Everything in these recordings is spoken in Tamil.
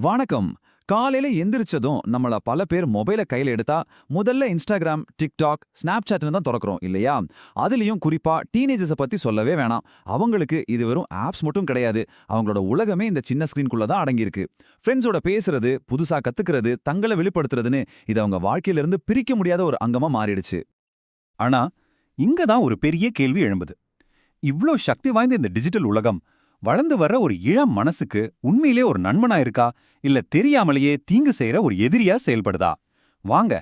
வணக்கம். காலையில எந்திரிச்சதும் நம்மள பல பேர் மொபைல கையில எடுத்தா முதல்ல இன்ஸ்டாகிராம், டிக்டாக், ஸ்னாப்சாட்னு தான் திறக்கிறோம் இல்லையா? அதுலயும் குறிப்பா டீனேஜர்ஸ பத்தி சொல்லவே வேணாம். அவங்களுக்கு இது வெறும் ஆப்ஸ் மட்டும் கிடையாது. அவங்களோட உலகமே இந்த சின்ன ஸ்கிரீன்குள்ள தான் அடங்கியிருக்கு. ஃப்ரெண்ட்ஸோட பேசுறது, புதுசா கத்துக்கிறது, தங்களை வெளிப்படுத்துறதுன்னு இது அவங்க வாழ்க்கையில இருந்து பிரிக்க முடியாத ஒரு அங்கமா மாறிடுச்சு. ஆனா இங்க தான் ஒரு பெரிய கேள்வி எழும்புது. இவ்ளோ சக்தி வாய்ந்த இந்த டிஜிட்டல் உலகம் வளர்ந்து வர்ற ஒரு இளம் மனசுக்கு உண்மையிலே ஒரு நண்பனா இருக்கா, இல்ல தெரியாமலேயே தீங்கு செய்யற ஒரு எதிரியா செயல்படுதா? வாங்க,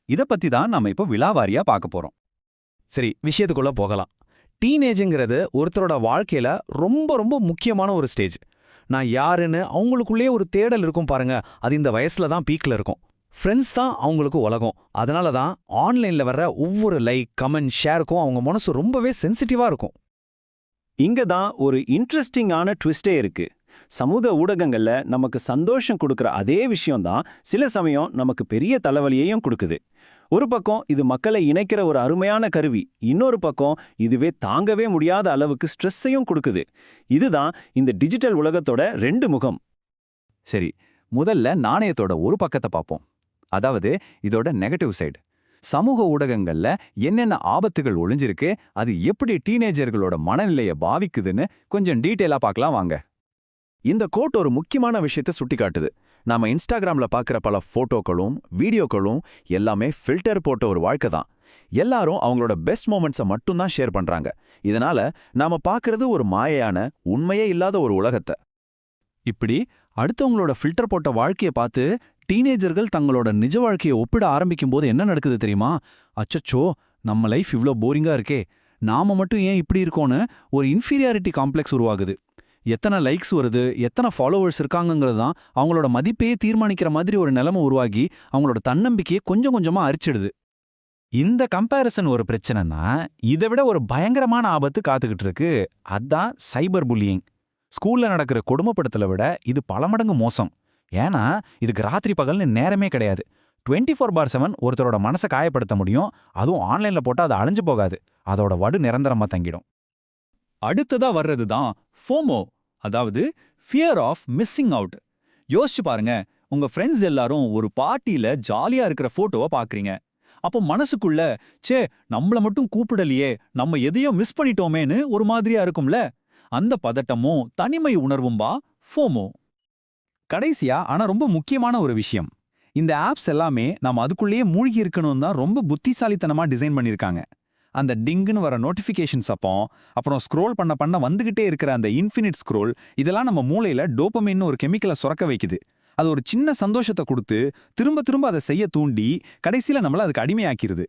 இத பத்தி தான் நாம இப்போ விலாவாரியா பார்க்க போறோம். சரி, விஷயத்துக்குள்ள போகலாம். டீனேஜுங்கிறது ஒருத்தரோட வாழ்க்கையில ரொம்ப ரொம்ப முக்கியமான ஒரு ஸ்டேஜ். நான் யாருன்னு அவங்களுக்குள்ளேயே ஒரு தேடல் இருக்கும் பாருங்க, அது இந்த வயசுல தான் பீக்ல இருக்கும். ஃப்ரெண்ட்ஸ் தான் அவங்களுக்கு உலகம். அதனால தான் ஆன்லைன்ல வர்ற ஒவ்வொரு லைக், கமெண்ட், ஷேருக்கும் அவங்க மனசு ரொம்பவே சென்சிட்டிவா இருக்கும். இங்க தான் ஒரு இன்ட்ரெஸ்டிங்கான ட்விஸ்டே இருக்கு. சமூக ஊடகங்கள்ல நமக்கு சந்தோஷம் கொடுக்குற அதே விஷயம்தான் சில சமயம் நமக்கு பெரிய தலைவலியையும் கொடுக்குது. ஒரு பக்கம் இது மக்களை இணைக்கிற ஒரு அருமையான கருவி, இன்னொரு பக்கம் இதுவே தாங்கவே முடியாத அளவுக்கு ஸ்ட்ரெஸ்ஸையும் கொடுக்குது. இதுதான் இந்த டிஜிட்டல் உலகத்தோட ரெண்டு முகம். சரி, முதல்ல நாணயத்தோட ஒரு பக்கத்தை பார்ப்போம். அதாவது இதோட நெகட்டிவ் சைடு. சமூக ஊடகங்கள்ல என்னென்ன ஆபத்துகள் ஒளிஞ்சிருக்கு, அது எப்படி டீனேஜர்களோட மனநிலையை பாதிக்குதுன்னு கொஞ்சம் டீட்டெயிலா பார்க்கலாம் வாங்க. இந்த கோட் ஒரு முக்கியமான விஷயத்தை சுட்டிக்காட்டுது. நாம இன்ஸ்டாகிராம்ல பார்க்குற பல போட்டோக்களும் வீடியோக்களும் எல்லாமே ஃபில்டர் போட்ட ஒரு வாழ்க்கை தான். எல்லாரும் அவங்களோட பெஸ்ட் மொமெண்ட்ஸை மட்டும்தான் ஷேர் பண்றாங்க. இதனால நாம பார்க்கறது ஒரு மாயையான, உண்மையே இல்லாத ஒரு உலகத்தை. இப்படி அடுத்தவங்களோட ஃபில்டர் போட்ட வாழ்க்கையை பார்த்து டீனேஜர்கள் தங்களோட நிஜ வாழ்க்கையை ஒப்பிட ஆரம்பிக்கும் போது என்ன நடக்குது தெரியுமா? அச்சச்சோ, நம்ம லைஃப் இவ்ளோ போரிங்கா இருக்கே, நாம மட்டும் ஏன் இப்படி இருக்கோன்னு ஒரு இன்ஃபீரியாரிட்டி காம்ப்ளெக்ஸ் உருவாகுது. எத்தனை லைக்ஸ் வருது, எத்தனை ஃபாலோவர்ஸ் இருக்காங்கங்கிறது தான் அவங்களோட மதிப்பையே தீர்மானிக்கிற மாதிரி ஒரு நிலைமை உருவாகி அவங்களோட தன்னம்பிக்கையை கொஞ்சம் கொஞ்சமா அரிச்சிடுது. இந்த கம்பேரிசன் ஒரு பிரச்சனைனா, இதை விட ஒரு பயங்கரமான ஆபத்து காத்துக்கிட்டு இருக்கு. அதான் சைபர் புல்லியிங். ஸ்கூல்ல நடக்கிற கொடுமைப்படுத்தலை விட இது பல மடங்கு மோசம். ஏன்னா இதுக்கு ராத்திரி பகல்னு நேரமே கிடையாது. 24/7 ஒருத்தரோட மனசை காயப்படுத்த முடியும். அதுவும் ஆன்லைன்ல போட்டா அது அழிஞ்சு போகாது, அதோட வடு நிரந்தரமா தங்கிடும். அடுத்ததா வர்றது தான் ஃபோமோ, அதாவது ஃபியர் ஆஃப் மிஸ்ஸிங் அவுட். யோசிச்சு பாருங்க, உங்க ஃப்ரெண்ட்ஸ் எல்லாரும் ஒரு பார்ட்டியில ஜாலியா இருக்கிற போட்டோவை பாக்குறீங்க. அப்போ மனசுக்குள்ள, சே, நம்மள மட்டும் கூப்பிடலையே, நம்ம எதையோ மிஸ் பண்ணிட்டோமேன்னு ஒரு மாதிரியா இருக்கும்ல. அந்த பதட்டமும் தனிமை உணர்வும்பா ஃபோமோ. கடைசியா ஆனா ரொம்ப முக்கியமான ஒரு விஷயம், இந்த ஆப்ஸ் எல்லாமே நாம அதுக்குள்ளேயே மூழ்கி இருக்கணும் தான் ரொம்ப புத்திசாலித்தனமா டிசைன் பண்ணிருக்காங்க. அந்த டிங்குன்னு வர நோட்டிஃபிகேஷன்ஸ் அப்புறம் ஸ்க்ரோல் பண்ண பண்ண வந்துகிட்டே இருக்கிற அந்த இன்ஃபினிட் ஸ்க்ரோல், இதெல்லாம் நம்ம மூளையில டோபமைன்னு ஒரு கெமிக்கலை சுரக்க வைக்குது. அது ஒரு சின்ன சந்தோஷத்தை கொடுத்து திரும்ப திரும்ப அதை செய்ய தூண்டி கடைசியில நம்மள அதுக்கு அடிமையாக்கிருது.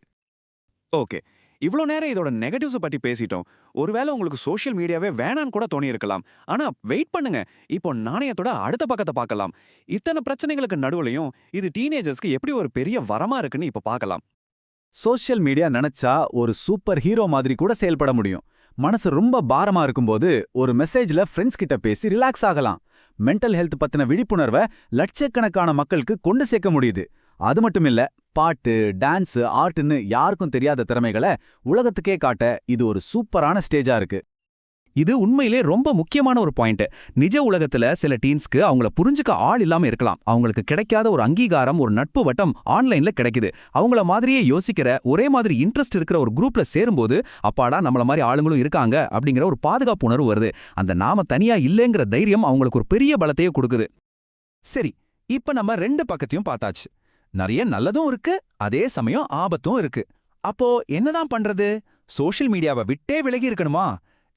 ஓகே, இவ்வளோ நேரம் இதோட நெகட்டிவ்ஸை பற்றி பேசிட்டோம். ஒருவேளை உங்களுக்கு சோஷியல் மீடியாவே வேணான்னு கூட தோணி இருக்கலாம். ஆனா வெயிட் பண்ணுங்க, இப்போ நாணயத்தோட அடுத்த பக்கத்தை பார்க்கலாம். இத்தனை பிரச்சனைகளுக்கு நடுவுலையும் இது டீனேஜர்ஸ்க்கு எப்படி ஒரு பெரிய வரமா இருக்குன்னு இப்போ பார்க்கலாம். சோஷியல் மீடியா நினைச்சா ஒரு சூப்பர் ஹீரோ மாதிரி கூட செயல்பட முடியும். மனசு ரொம்ப பாரமா இருக்கும்போது ஒரு மெசேஜ்ல ஃப்ரெண்ட்ஸ் கிட்ட பேசி ரிலாக்ஸ் ஆகலாம். மென்டல் ஹெல்த் பத்தின விழிப்புணர்வை லட்சக்கணக்கான மக்களுக்கு கொண்டு சேர்க்க முடியுது. அது மட்டும் இல்ல, பாட்டு, டான்ஸ், ஆர்ட்னு யாருக்கும் தெரியாத திறமைகளை உலகத்துக்கே காட்ட இது ஒரு சூப்பரான ஸ்டேஜா இருக்கு. இது உண்மையிலே ரொம்ப முக்கியமான ஒரு பாயிண்ட். நிஜ உலகத்துல சில டீன்ஸ்க்கு அவங்கள புரிஞ்சுக்க ஆள் இல்லாம இருக்கலாம். அவங்களுக்கு கிடைக்காத ஒரு அங்கீகாரம், ஒரு நட்பு வட்டம் ஆன்லைன்ல கிடைக்குது. அவங்கள மாதிரியே யோசிக்கிற, ஒரே மாதிரி இன்ட்ரெஸ்ட் இருக்கிற ஒரு குரூப்ல சேரும்போது, அப்பாடா நம்மள மாதிரி ஆளுங்களும் இருக்காங்க அப்படிங்கிற ஒரு பாதுகாப்பு உணர்வு வருது. அந்த நாம தனியா இல்லைங்கிற தைரியம் அவங்களுக்கு ஒரு பெரிய பலத்தையே கொடுக்குது. சரி, இப்ப நம்ம ரெண்டு பக்கத்தையும் பார்த்தாச்சு. நிறைய நல்லதும் இருக்கு, அதே சமயம் ஆபத்தும் இருக்கு. அப்போ என்னதான் பண்றது? சோஷியல் மீடியாவை விட்டே விலகி இருக்கணுமா?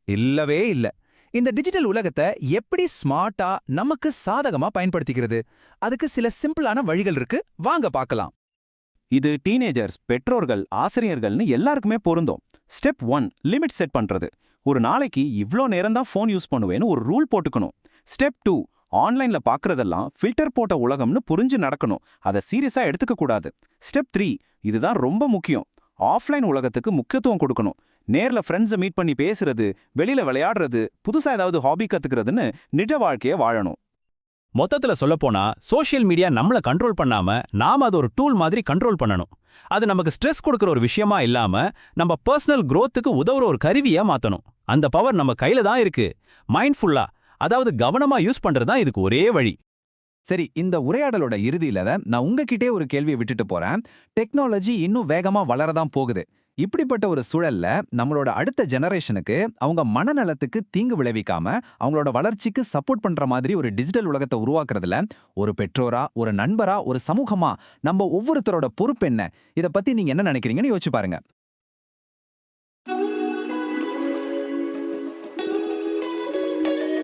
இல்லவே இல்ல. இந்த டிஜிட்டல் உலகத்தை எப்படி ஸ்மார்ட்டா நமக்கு சாதகமா பயன்படுத்திக்கிறது, அதுக்கு சில சிம்பிளான வழிகள் இருக்கு, வாங்க பார்க்கலாம். இது டீனேஜர்ஸ், பெற்றோர்கள், ஆசிரியர்கள்னு எல்லாருக்குமே பொருந்தும். ஸ்டெப் 1, லிமிட் செட் பண்றது. ஒரு நாளைக்கு இவ்ளோ நேரம் தான் ஃபோன் யூஸ் பண்ணுவேன்னு ஒரு ரூல் போட்டுக்கணும். ஸ்டெப் 2, ஆன்லைன்ல பார்க்கறதெல்லாம் ஃபில்டர் போட்ட உலகம்னு புரிஞ்சு நடக்கணும். அதை சீரியஸா எடுத்துக்க கூடாது. ஸ்டெப் 3, இதுதான் ரொம்ப முக்கியம். ஆஃப்லைன் உலகத்துக்கு முக்கியத்துவம் கொடுக்கணும். நேர்ல ஃப்ரெண்ட்ஸை மீட் பண்ணி பேசுறது, வெளியில விளையாடுறது, புதுசா ஏதாவது ஹாபி கத்துக்கிறதுன்னு நிஜ வாழ்க்கையை வாழணும். மொத்தத்துல சொல்லப்போனா சோஷியல் மீடியா நம்மள கண்ட்ரோல் பண்ணாம நாம அது ஒரு டூல் மாதிரி கண்ட்ரோல் பண்ணணும். அது நமக்கு ஸ்ட்ரெஸ் கொடுக்குற ஒரு விஷயமா இல்லாம நம்ம பர்சனல் growthக்கு உதவுற ஒரு கருவியா மாத்தணும். அந்த பவர் நம்ம கையில தான் இருக்கு. மைண்ட்ஃபுல்லா, அதாவது கவனமா யூஸ் பண்றது தான் இதுக்கு ஒரே வழி. சரி, இந்த உரையாடலோட இறுதியில நான் உங்ககிட்டே ஒரு கேள்வியை விட்டுட்டு போறேன். டெக்னாலஜி இன்னும் வேகமா வளரதான் போகுது. இப்படிப்பட்ட ஒரு சூழல்ல நம்மளோட அடுத்த ஜெனரேஷனுக்கு அவங்க மனநலத்துக்கு தீங்கு விளைவிக்காம அவங்களோட வளர்ச்சிக்கு சப்போர்ட் பண்ற மாதிரி ஒரு டிஜிட்டல் உலகத்தை உருவாக்குறதுல ஒரு பெற்றோரா, ஒரு நண்பரா, ஒரு சமூகமா நம்ம ஒவ்வொருத்தரோட பொறுப்பு என்ன? இத பத்தி நீங்க என்ன நினைக்கிறீங்கன்னு யோசிச்சு பாருங்க.